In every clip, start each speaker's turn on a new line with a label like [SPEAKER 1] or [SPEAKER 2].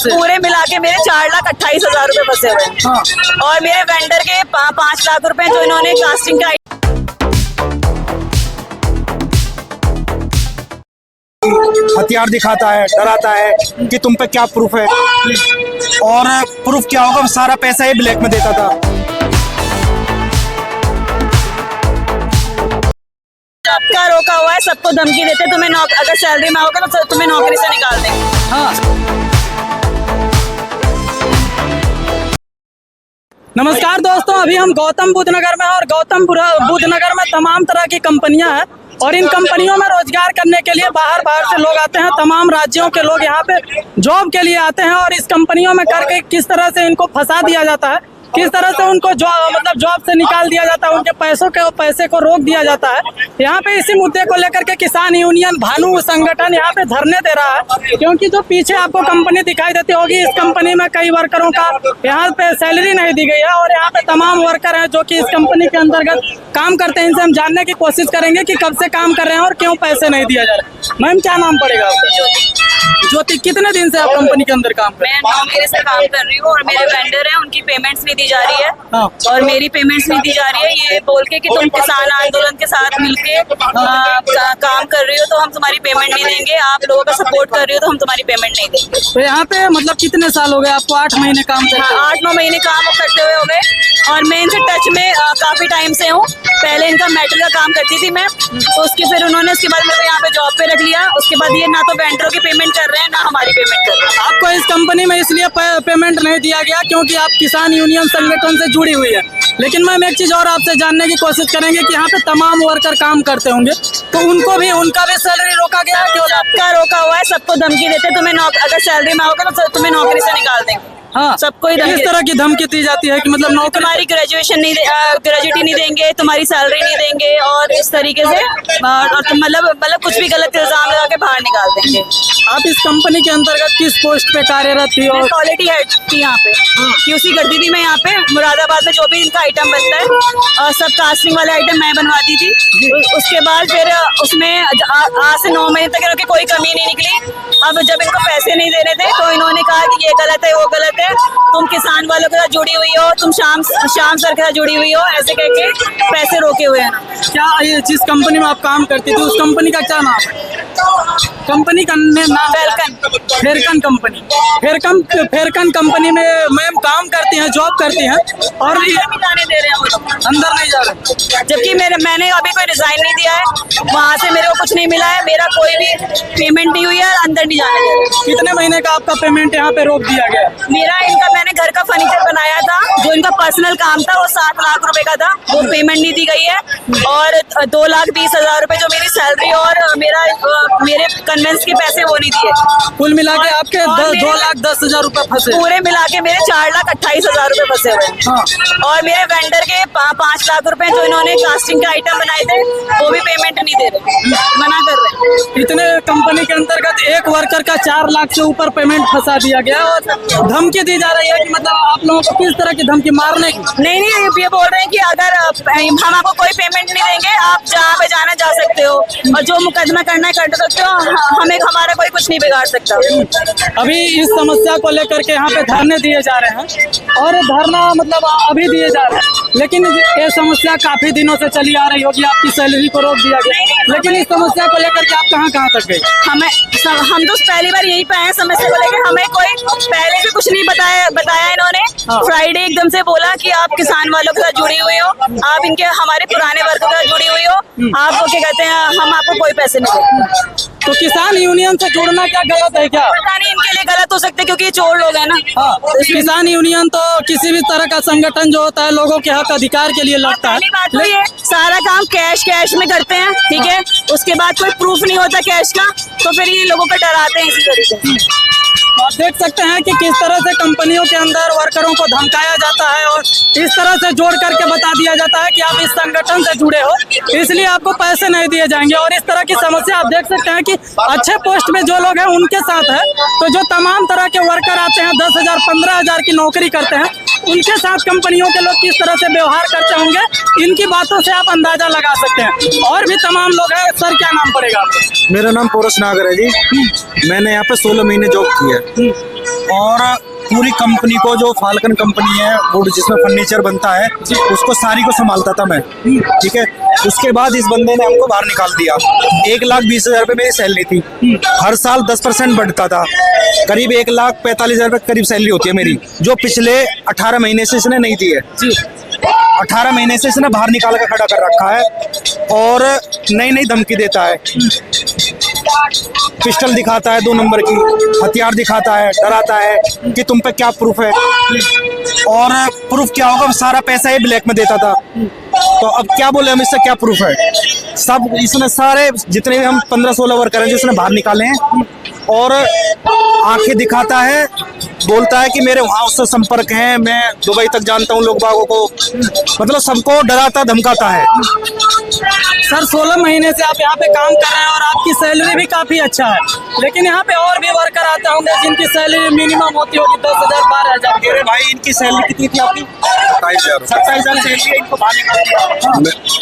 [SPEAKER 1] फंसे?
[SPEAKER 2] पूरे मिला के मेरे 4,28,000 रुपए फंसे हुए हैं।
[SPEAKER 1] हाँ।
[SPEAKER 2] और मेरे वेंडर के 5 लाख रुपए जो इन्होंने कास्टिंग का
[SPEAKER 3] हथियार दिखाता है, डराता है कि तुम पे क्या प्रूफ है, और प्रूफ क्या होगा, सारा पैसा ही ब्लैक में देता था।
[SPEAKER 2] सबका रोका हुआ है, सबको धमकी देते तुम्हें अगर सैलरी मांगोगे तो तुम्हें नौकरी से निकाल देंगे।
[SPEAKER 1] हाँ। नमस्कार दोस्तों, अभी हम गौतम बुद्ध नगर में हैं और गौतम बुद्ध नगर में तमाम तरह की कंपनियां हैं और इन कंपनियों में रोजगार करने के लिए बाहर से लोग आते हैं। तमाम राज्यों के लोग यहाँ पे जॉब के लिए आते हैं और इस कंपनियों में करके किस तरह से इनको फंसा दिया जाता है, किस तरह से उनको जॉब से निकाल दिया जाता है, उनके पैसे को रोक दिया जाता है। यहाँ पे इसी मुद्दे को लेकर के किसान यूनियन भानु संगठन यहाँ पे धरने दे रहा है, क्योंकि जो पीछे आपको कंपनी दिखाई देती होगी, इस कंपनी में कई वर्करों का यहाँ पे सैलरी नहीं दी गई है और यहाँ पे तमाम वर्कर हैं जो कि इस कंपनी के अंतर्गत काम करते हैं। इनसे हम जानने की कोशिश करेंगे कि कब से काम कर रहे हैं और क्यों पैसे नहीं दिया जा रहा। मैम, क्या नाम पड़ेगा आपका? ज्योति, कितने दिन से आप कंपनी के अंदर काम कर रहे हैं?
[SPEAKER 2] मैं 9 महीने से काम कर रही हूँ और मेरे वेंडर हैं, उनकी पेमेंट्स नहीं दी जा रही है।
[SPEAKER 1] हाँ।
[SPEAKER 2] और मेरी पेमेंट्स नहीं दी जा रही है, ये बोल के कि तुम किसान आंदोलन के साथ मिलके काम कर रही हो तो हम तुम्हारी पेमेंट नहीं देंगे, आप लोगों का सपोर्ट कर रही हो तो हम तुम्हारी पेमेंट नहीं देंगे।
[SPEAKER 1] तो यहाँ पे मतलब कितने साल हो गए आपको? 8 महीने काम करते हैं?
[SPEAKER 2] 8-9 महीने काम करते हुए हो गए और मैं इनसे टच में काफी टाइम से हूँ। पहले इनका मेटल का काम करती थी मैं, तो उसके फिर उन्होंने उसके बाद मेरे को यहाँ पे जॉब पे रख लिया। उसके बाद ये ना तो वेंडरों की पेमेंट कर रहे हैं ना हमारी पेमेंट कर रहे हैं।
[SPEAKER 1] आपको इस कंपनी में इसलिए पेमेंट नहीं दिया गया क्योंकि आप किसान यूनियन संगठन से जुड़ी हुई है। लेकिन मैम, एक चीज और आपसे जानने की कोशिश करेंगे कि यहाँ पे तमाम वर्कर काम करते होंगे, तो उनका भी सैलरी रोका गया है?
[SPEAKER 2] सबका रोका हुआ है, सबको धमकी देते तुम्हें अगर सैलरी मांगोगे तो तुम्हें नौकरी से निकाल देंगे।
[SPEAKER 1] हाँ।
[SPEAKER 2] सबको ही
[SPEAKER 1] इस तरह की धमकी दी जाती है कि मतलब नौकरी,
[SPEAKER 2] तुम्हारी ग्रेजुएटी नहीं देंगे, तुम्हारी सैलरी नहीं देंगे और इस तरीके से और तुम मतलब कुछ भी गलत इल्जाम लगा के बाहर निकाल देंगे।
[SPEAKER 1] आप इस कंपनी के अंतर्गत किस पोस्ट पे कार्यरत थी? और
[SPEAKER 2] क्वालिटी हेड थी यहाँ पे, क्यूसी करती थी मैं यहाँ पे मुरादाबाद में। जो भी इनका आइटम बनता है सब कास्टिंग वाले आइटम मैं बनवाती थी। उसके बाद फिर उसमें आज से 9 महीने तक इनकी कोई कमी नहीं निकली। अब जब इनको पैसे नहीं दे रहे थे तो इन्होंने कहा कि ये गलत है, वो गलत है, तुम किसान वालों के साथ जुड़ी हुई हो, तुम शाम सर के साथ जुड़ी हुई हो, ऐसे कह के पैसे रोके हुए हैं।
[SPEAKER 1] क्या ये जिस कंपनी में आप काम करती थी उस कंपनी का क्या नाम है? कंपनी का नाम फेरकन कंपनी। फेरकन कंपनी में मैम काम करती हैं, जॉब करती हैं और
[SPEAKER 2] जाने दे रहे हैं वो लोग,
[SPEAKER 1] अंदर नहीं जा रहे।
[SPEAKER 2] जबकि मैंने अभी कोई रिजाइन नहीं दिया है, वहाँ से मेरे को कुछ नहीं मिला है, मेरा कोई भी पेमेंट नहीं हुई है, अंदर नहीं जाने दे रहे।
[SPEAKER 1] कितने महीने का आपका पेमेंट यहाँ पे रोक दिया गया?
[SPEAKER 2] मैंने घर का फर्नीचर बनाया था, जो इनका पर्सनल काम था, वो 7 लाख रुपए का था, वो पेमेंट नहीं दी गई है। और 2,20,000 रुपए जो मेरी सैलरी और मेरे कन्वेंस के पैसे वो नहीं दिए।
[SPEAKER 1] कुल मिला के आपके 2,10,000 रुपए फंसे?
[SPEAKER 2] पूरे मिला के मेरे 4,28,000 रुपए फंसे हुए हैं।
[SPEAKER 1] हाँ।
[SPEAKER 2] और मेरे वेंडर के 5 लाख रुपए जो इन्होंने कास्टिंग के आइटम बनाए थे वो भी पेमेंट नहीं दे रहे, मना कर रहे हैं।
[SPEAKER 1] इतने कंपनी के अंतर्गत एक वर्कर का 4 लाख से ऊपर पेमेंट फंसा दिया गया और धमकी दी जा रही है कि मतलब आप लोगों को किस तरह की धमकी? मारने की?
[SPEAKER 2] नहीं, ये बोल रहे हैं कि अगर हम आपको कोई पेमेंट नहीं देंगे, आप जहाँ पे जाना जा सकते हो और जो मुकदमा करना है कर सकते हो, हमारा कोई कुछ नहीं बिगाड़ सकता।
[SPEAKER 1] अभी इस समस्या को लेकर के यहाँ पे धरने दिए जा रहे हैं और धरना मतलब अभी दिए जा रहे हैं, लेकिन ये समस्या काफी दिनों से चली आ रही होगी। आपकी सैलरी को रोक दिया गया, लेकिन इस समस्या को लेकर के आप कहाँ तक गए?
[SPEAKER 2] हम तो पहली बार यहीं पे आए समस्या को लेकर। हमें कोई पहले से कुछ नहीं बताया इन्होंने। फ्राइडे एकदम से बोला कि आप किसान वालों के साथ जुड़ी हुई हो, आप इनके हमारे पुराने वर्ग के साथ जुड़ी हुई हो, आप क्या कहते हैं, हम आपको कोई पैसे नहीं देंगे।
[SPEAKER 1] तो किसान यूनियन से जुड़ना क्या गलत है क्या?
[SPEAKER 2] पता नहीं, इनके लिए गलत हो सकते हैं क्योंकि ये चोर लोग हैं ना।
[SPEAKER 1] हाँ, किसान यूनियन तो किसी भी तरह का संगठन जो होता है लोगों के हक अधिकार के लिए लड़ता है।
[SPEAKER 2] पहली बात तो ये सारा काम कैश में करते हैं, ठीक है। उसके बाद कोई प्रूफ नहीं होता कैश का, तो फिर ये लोगों को डराते हैं इसी तरीके से।
[SPEAKER 1] आप देख सकते हैं कि किस तरह से कंपनियों के अंदर वर्करों को धमकाया जाता है और इस तरह से जोड़ करके बता दिया जाता है कि आप इस संगठन से जुड़े हो, इसलिए आपको पैसे नहीं दिए जाएंगे। और इस तरह की समस्या आप देख सकते हैं कि अच्छे पोस्ट में जो लोग हैं उनके साथ है, तो जो तमाम तरह के वर्कर आते हैं 10,000 15,000 की नौकरी करते हैं, उनके साथ कंपनियों के लोग किस तरह से व्यवहार करते होंगे, इनकी बातों से आप अंदाजा लगा सकते हैं। और भी तमाम लोग हैं। सर, क्या नाम पड़ेगा आपका?
[SPEAKER 3] मेरा नाम पोरस नागर है जी। मैंने यहाँ पे 16 महीने जॉब की है। और पूरी कंपनी को, जो फाल्कन कंपनी है वो जिसमें फर्नीचर बनता है, उसको सारी को संभालता था मैं। ठीक है, उसके बाद इस बंदे ने हमको बाहर निकाल दिया। 1,20,000 रुपये मेरी सैलरी थी, हर साल 10% बढ़ता था, करीब 1,45,000 रुपये करीब सैलरी होती है मेरी, जो पिछले 18 महीने से इसने नहीं दी है। 18 महीने से इसने बाहर निकाल कर खड़ा कर रखा है और नई नई धमकी देता है, पिस्टल दिखाता है 2 नंबर की, हथियार दिखाता है, डराता है कि तुम पे क्या प्रूफ है, और प्रूफ क्या होगा, सारा पैसा ये ब्लैक में देता था। तो अब क्या बोले हम, इससे क्या प्रूफ है? सब इसने सारे जितने भी हम 15-16 वर्कर हैं जो इसने बाहर निकाले हैं, और आंखें दिखाता है, बोलता है कि मेरे वहाँ उससे संपर्क है, मैं दुबई तक जानता हूँ लोग बागों को, मतलब सबको डराता धमकाता है।
[SPEAKER 1] सर 16 महीने से आप यहाँ पे काम कर रहे हैं और आपकी सैलरी भी काफी अच्छा है, लेकिन यहाँ पे और भी वर्कर आते होंगे जिनकी सैलरी मिनिमम होती होगी 10,000 12,000।
[SPEAKER 3] मेरे भाई इनकी सैलरी कितनी थी आपकी? 27,000 सैलरी है, इनको बाहर निकाल दिया।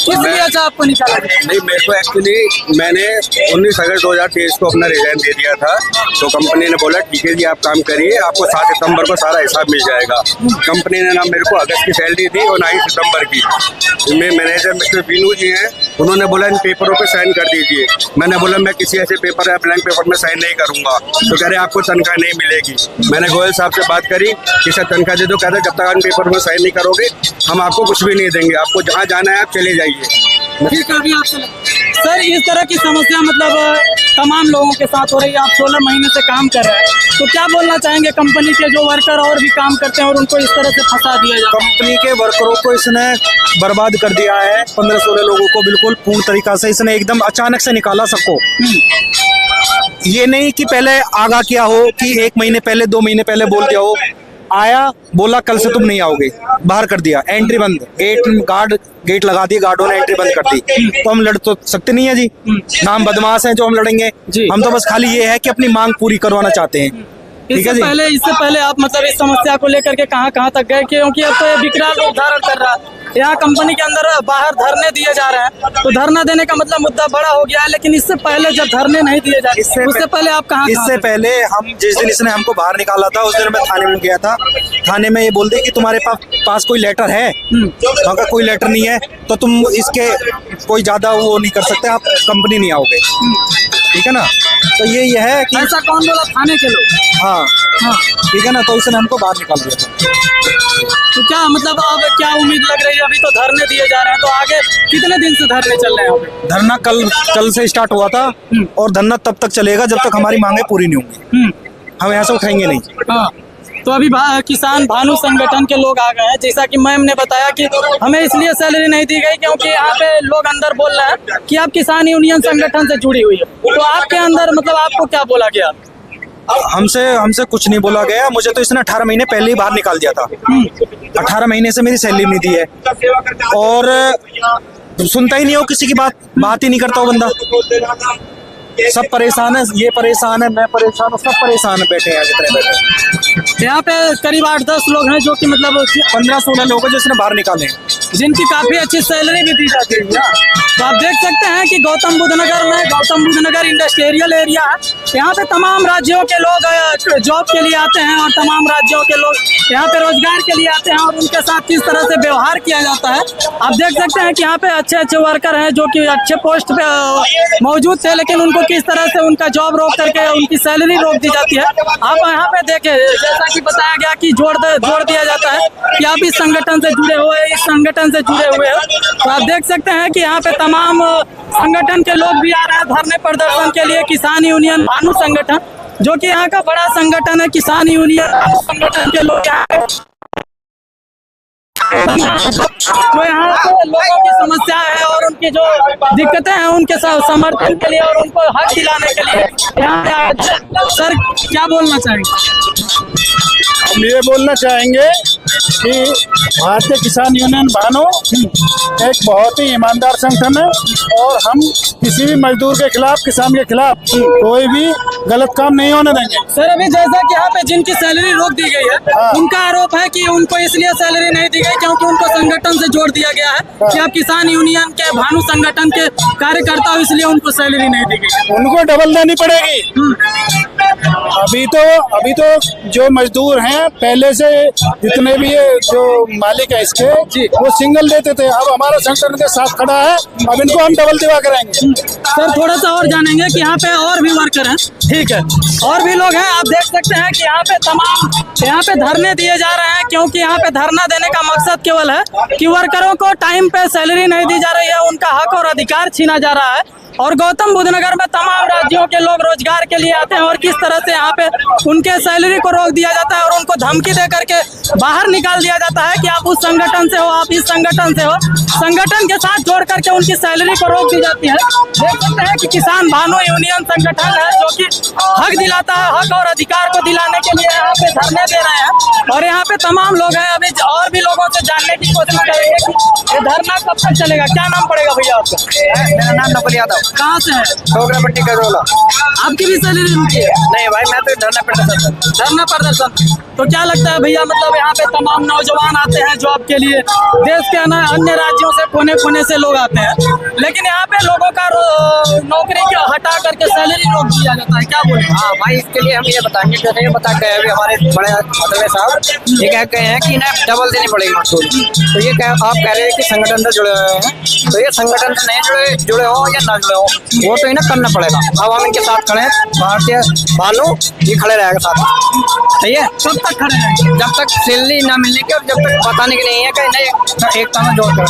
[SPEAKER 1] किस लिए अच्छा आपको निकाला गया?
[SPEAKER 4] नहीं, मेरे को एक्चुअली मैंने 19 अगस्त 2023 को अपना रिजाइन दे दिया था, तो कंपनी ने बोला ठीक है जी आप काम करिए, आपको 7 सितंबर को सारा हिसाब मिल जाएगा। कंपनी ने ना मेरे को अगस्त की सैलरी दी और ना ही सितंबर की। मेरे मैनेजर मिस्टर बीनू जी हैं, उन्होंने बोला इन पेपरों पे साइन कर दीजिए। मैंने बोला मैं किसी ऐसे पेपर या ब्लैंक पेपर में साइन नहीं करूंगा। तो कह रहे आपको तनख्वाह नहीं मिलेगी। मैंने गोयल साहब से बात करी कि सर तनख्वाह दे दो, कहते जब तक इन पेपर में साइन नहीं करोगे हम आपको कुछ भी नहीं देंगे, आपको जहाँ जाना है आप चले जाइए।
[SPEAKER 1] ठीक है, अभी आपसे सर इस तरह की समस्या मतलब तमाम लोगों के साथ हो रही है, आप 16 महीने से काम कर रहे हैं, तो क्या बोलना चाहेंगे कंपनी के जो वर्कर और भी काम करते हैं और उनको इस तरह से फंसा दिया जाए?
[SPEAKER 3] कंपनी के वर्करों को इसने बर्बाद कर दिया है, 15-16 लोगों को बिल्कुल पूर्ण तरीका से इसने एकदम अचानक से निकाला सबको। ये नहीं कि पहले आगाह किया हो कि 1 महीने पहले 2 महीने पहले बोल दिया हो, आया बोला कल से तुम नहीं आओगे, बाहर कर दिया, एंट्री बंद, गेट लगा दिए, गार्डों ने एंट्री बंद कर दी। तो हम लड़ तो सकते नहीं है जी, नाम बदमाश है जो हम लड़ेंगे। हम तो बस खाली ये है कि अपनी मांग पूरी करवाना चाहते हैं। ठीक है जी।
[SPEAKER 1] इससे पहले आप मतलब इस समस्या को लेकर के कहाँ तक गए, क्योंकि अब तो ये विकराल रूप धारण कर रहा है, यहाँ कंपनी के अंदर बाहर धरने दिए जा रहे हैं, तो धरना देने का मतलब मुद्दा बड़ा हो गया है। लेकिन इससे पहले जब धरने नहीं दिए जाते, उससे पहले आप कहाँ?
[SPEAKER 3] इससे पहले हम जिस दिन इसने हमको बाहर निकाला था उस दिन मैं थाने में गया था। थाने में ये बोल दे कि तुम्हारे पास कोई लेटर है? अगर कोई लेटर नहीं है तो तुम इसके कोई ज्यादा वो नहीं कर सकते, आप कंपनी नहीं आओगे। ठीक है ना, तो ये है कि
[SPEAKER 1] ऐसा कौन बोला? थाने के लोग?
[SPEAKER 3] हाँ, ठीक है ना, तो इसने हमको बाहर निकाल दिया था।
[SPEAKER 1] तो क्या मतलब अब क्या उम्मीद लग रही है? अभी तो धरने दिए जा रहे हैं, तो आगे कितने दिन से धरने चल रहे हैं?
[SPEAKER 3] धरना कल से स्टार्ट हुआ था और धरना तब तक चलेगा जब तक हमारी मांगे पूरी नहीं होंगी। हम यहाँ से उठाएंगे नहीं।
[SPEAKER 1] हाँ, तो अभी किसान भानु संगठन के लोग आ गए हैं, जैसा कि मैम ने बताया कि हमें इसलिए सैलरी नहीं दी गई क्योंकि यहाँ पे लोग अंदर बोल रहे हैं कि आप किसान यूनियन संगठन से जुड़ी हुई है। तो आपके अंदर मतलब आपको क्या बोला गया?
[SPEAKER 3] हमसे कुछ नहीं बोला गया, मुझे तो इसने 18 महीने पहले ही बाहर निकाल दिया था। 18 महीने से मेरी सैलरी नहीं दी है और सुनता ही नहीं हो किसी की बात ही नहीं करता हो बंदा। सब परेशान है, ये परेशान है, मैं परेशान हूँ, सब परेशान है, बैठे हैं जितने बैठे।
[SPEAKER 1] यहाँ पे करीब 8-10 लोग हैं जो कि मतलब
[SPEAKER 3] 15-16 लोग हैं जिसने बाहर निकाले हैं,
[SPEAKER 1] जिनकी काफी अच्छी सैलरी भी दी जाती है। तो आप देख सकते हैं कि गौतम बुद्ध नगर इंडस्ट्रियल एरिया है। यहाँ पे तमाम राज्यों के लोग जॉब के लिए आते हैं और तमाम राज्यों के लोग यहाँ पे रोजगार के लिए आते हैं और उनके साथ किस तरह से व्यवहार किया जाता है आप देख सकते हैं कि यहाँ पे अच्छे वर्कर हैं जो कि अच्छे पोस्ट पे मौजूद थे, लेकिन उनको किस तरह से उनका जॉब रोक करके उनकी सैलरी रोक दी जाती है। आप यहाँ पे देखें, जैसा कि बताया गया कि जोड़ दिया जाता है कि आप इस संगठन से जुड़े हुए, इस संगठन से जुड़े हुए हो। तो आप देख सकते हैं कि यहाँ पे तमाम संगठन के लोग भी आ रहे हैं धरने प्रदर्शन के लिए। किसान यूनियन भानु संगठन जो कि यहाँ का बड़ा संगठन है, किसान यूनियन संगठन के लोग तो यहाँ पे लोगों की समस्या है और उनकी जो दिक्कतें हैं उनके समर्थन के लिए और उनको हक दिलाने के लिए यहाँ सर क्या बोलना चाहेंगे?
[SPEAKER 5] हम ये बोलना चाहेंगे कि भारतीय किसान यूनियन भानु एक बहुत ही ईमानदार संगठन है और हम किसी भी मजदूर के खिलाफ, किसान के खिलाफ कोई भी गलत काम नहीं होने देंगे।
[SPEAKER 1] सर अभी जैसा कि यहाँ पे जिनकी सैलरी रोक दी गई है उनका आरोप है कि उनको इसलिए सैलरी नहीं दी गई क्योंकि उनको संगठन से जोड़ दिया गया है कि आप किसान यूनियन के भानु संगठन के कार्यकर्ता हो, इसलिए उनको सैलरी नहीं दी गई।
[SPEAKER 5] उनको डबल देनी पड़ेगी। अभी तो जो मजदूर हैं पहले से जितने भी ये जो मालिक है इसके वो सिंगल देते थे, अब हमारा संगठन के साथ खड़ा है, अब इनको हम डबल दिवा कराएंगे।
[SPEAKER 1] सर थोड़ा सा और जानेंगे कि यहाँ पे और भी वर्कर हैं, ठीक है, और भी लोग हैं। आप देख सकते हैं कि यहाँ पे धरने दिए जा रहे हैं, क्योंकि यहाँ पे धरना देने का मकसद केवल है कि वर्करों को टाइम पे सैलरी नहीं दी जा रही है, उनका हक और अधिकार छीना जा रहा है। और गौतम बुद्ध नगर में तमाम राज्यों के लोग रोजगार के लिए आते हैं और किस तरह से यहाँ पे उनके सैलरी को रोक दिया जाता है और उनको धमकी दे करके बाहर निकाल दिया जाता है कि आप उस संगठन से हो, आप इस संगठन से हो। संगठन के साथ जोड़ करके उनकी सैलरी को रोक दी जाती है। देख सकते हैं कि किसान भानु यूनियन संगठन है जो कि हक दिलाता है, हक और अधिकार को दिलाने के लिए यहाँ पे धरने दे रहे हैं। और यहाँ पे तमाम लोग हैं, अभी और भी लोगों से जानने की कोशिश करेंगे कि ये धरना कब तक चलेगा। क्या नाम पड़ेगा भैया आपका?
[SPEAKER 6] मेरा नाम नकुल यादव।
[SPEAKER 1] कहाँ से है?
[SPEAKER 6] डोगरापट्टी का रोला।
[SPEAKER 1] आपकी भी सैलरी रुकी है?
[SPEAKER 6] नहीं भाई, मैं तो धरना प्रदर्शन।
[SPEAKER 1] धरना प्रदर्शन। तो क्या लगता है भैया, मतलब यहाँ पे तमाम नौजवान आते हैं जॉब के लिए, देश के अन्य राज्यों से कोने कोने से लोग आते हैं, लेकिन यहाँ पे लोगों का नौकरी को हटा करके सैलरी रोक दिया जाता है, क्या बोले?
[SPEAKER 6] हाँ भाई, इसके लिए हम ये बताएंगे, जैसे ये बता के अभी हमारे बड़े मतलबे साहब ये कह गए हैं कि ना डबल देनी पड़ेगी मजदूर। तो ये आप कह रहे हैं कि संगठन से जुड़े हुए हैं, तो ये संगठन से नहीं जुड़े हो या ना जुड़े हो, वो तो इन्हें करना पड़ेगा। अब हम इनके साथ खड़े हैं, भारतीय भानु ये खड़े रहेगा साथ, सही है।
[SPEAKER 1] कब तक खड़े रहेंगे?
[SPEAKER 6] जब तक सैलरी ना मिलने की और जब तक बताने की नहीं है कि नहीं एकता में जोड़ कर,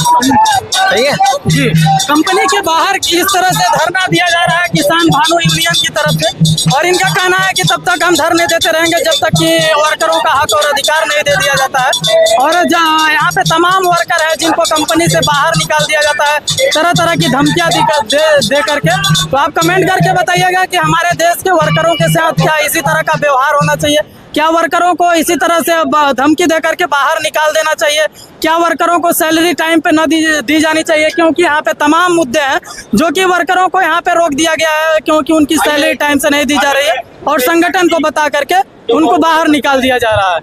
[SPEAKER 6] सही है
[SPEAKER 1] जी। कंपनी के बाहर किस तरह से धरना दिया जा रहा है किसान भानु यूनियन की तरफ से, और इनका कहना है कि तब तक हम धरने देते रहेंगे जब तक कि वर्करों का हक और अधिकार नहीं दे दिया जाता है। और यहाँ पे तमाम वर्कर है जिनको कंपनी से बाहर निकाल दिया जाता है तरह तरह की धमकियां दे करके। तो आप कमेंट करके बताइएगा कि हमारे देश के वर्करों के साथ क्या इसी तरह का व्यवहार होना चाहिए? क्या वर्करों को इसी तरह से धमकी दे करके बाहर निकाल देना चाहिए? क्या वर्करों को सैलरी टाइम पे न दी जानी चाहिए? क्योंकि यहाँ पे तमाम मुद्दे हैं जो कि वर्करों को यहाँ पे रोक दिया गया है, क्योंकि उनकी सैलरी टाइम से नहीं दी जा रही है और संगठन को बता करके उनको बाहर निकाल दिया जा रहा है।